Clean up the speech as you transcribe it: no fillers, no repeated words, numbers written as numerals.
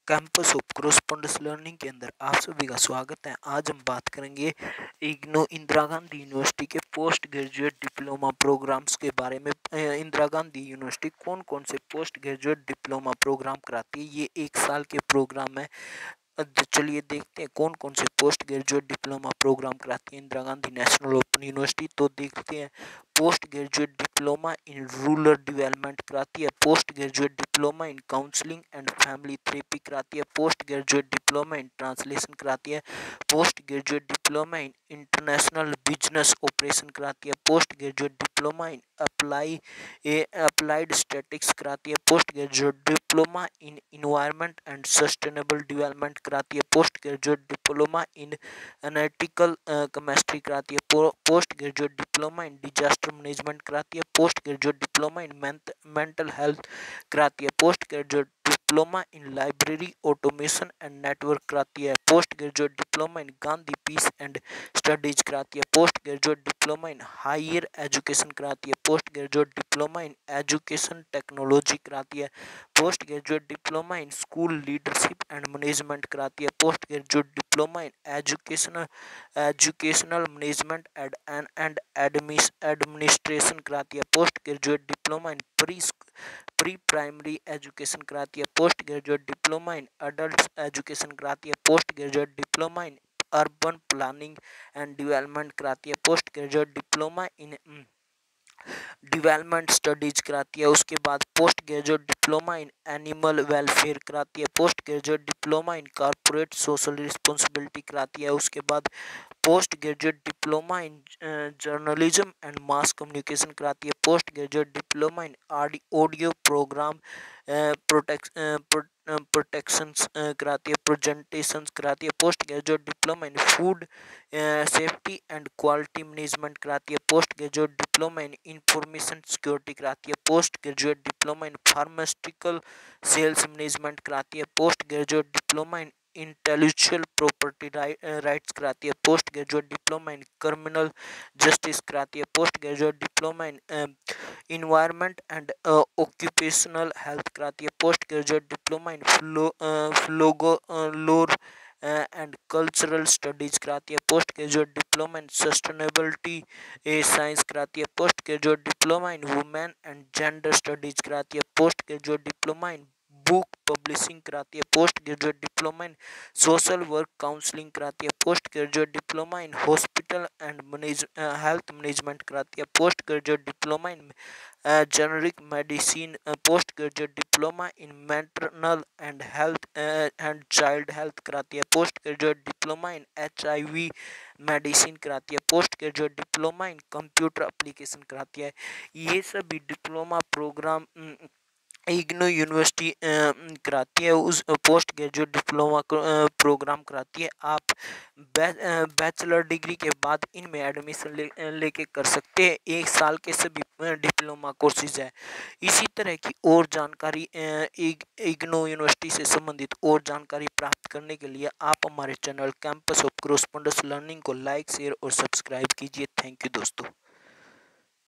Campus of क्रॉसपॉन्डेंस learning के अंदर आप सभी का स्वागत है। आज हम बात करेंगे इग्नू इंदिरा गांधी यूनिवर्सिटी के पोस्ट ग्रेजुएट डिप्लोमा प्रोग्राम्स के बारे में। इंदिरा गांधी यूनिवर्सिटी कौन कौन से पोस्ट ग्रेजुएट डिप्लोमा प्रोग्राम कराती है। ये एक साल के प्रोग्राम है। चलिए देखते हैं कौन कौन से पोस्ट ग्रेजुएट डिप्लोमा प्रोग्राम कराती है Indira Gandhi national open university. तो देखते हैं, post graduate diploma in rural development कराती है, post graduate diploma in counselling and family therapy कराती है, post graduate diploma in translation कराती है, post graduate diploma in international business operation कराती है, post graduate diploma in applied statics कराती है, post graduate diploma in environment and sustainable development कराती है, पोस्ट ग्रेजुएट डिप्लोमा इन एनालिटिकल केमिस्ट्री कराती है, post graduate diploma in disaster management कराती है, post graduate diploma in mental health कराती है, post graduate diploma in library automation and network कराती है, post graduate diploma in Gandhi peace and studies कराती है, post graduate diploma in higher education कराती है, post graduate diploma in education technology कराती है, post graduate diploma in school leadership and management कराती है, post graduate diploma in educational management and administration कराती है, पोस्ट ग्रेजुएट डिप्लोमा इन pre primary education कराती है, post graduate diploma in adult education कराती है, post graduate diploma in urban planning and development कराती है, post graduate diploma in development studies कराती है, उसके बाद post graduate diploma in animal welfare कराती है, post graduate diploma in corporate social responsibility कराती है, उसके बाद post graduate diploma in journalism and mass communication कराती है, post graduate diploma in audio program protections कराती है, प्रेजेंटेशंस कराती है, post graduate diploma in food safety and quality management कराती है, post graduate diploma in information security कराती है, post graduate diploma in pharmaceutical sales management कराती है, post graduate diploma in intellectual property rights कराती है, post graduate diploma in criminal justice कराती है, post graduate diploma in environment and occupational health कराती है, post graduate diploma in फ्लोगोलोर and cultural studies कराती है, पोस्ट ग्रेजुएट डिप्लोमा इन sustainability science कराती है, post graduate diploma in women and gender studies कराती है, post graduate diploma in book publishing कराती है, पोस्ट ग्रेजुएट डिप्लोमा इन सोशल वर्क काउंसलिंग कराती है, post graduate diploma in hospital and health management कराती है, post graduate diploma in generic medicine, post graduate diploma in maternal and health and child health कराती है, post graduate diploma इन HIV medicine कराती है, post graduate diploma इन computer application कराती है। ये सभी डिप्लोमा प्रोग्राम इग्नू यूनिवर्सिटी कराती है, उस पोस्ट ग्रेजुएट डिप्लोमा प्रोग्राम कराती है। आप बैचलर डिग्री के बाद इनमें एडमिशन लेके कर सकते हैं। एक साल के सभी डिप्लोमा कोर्सेज है। इसी तरह की और जानकारी इग्नू यूनिवर्सिटी से संबंधित और जानकारी प्राप्त करने के लिए आप हमारे चैनल कैंपस ऑफ क्रॉसपॉन्डेंस लर्निंग को लाइक, शेयर और सब्सक्राइब कीजिए। थैंक यू दोस्तों।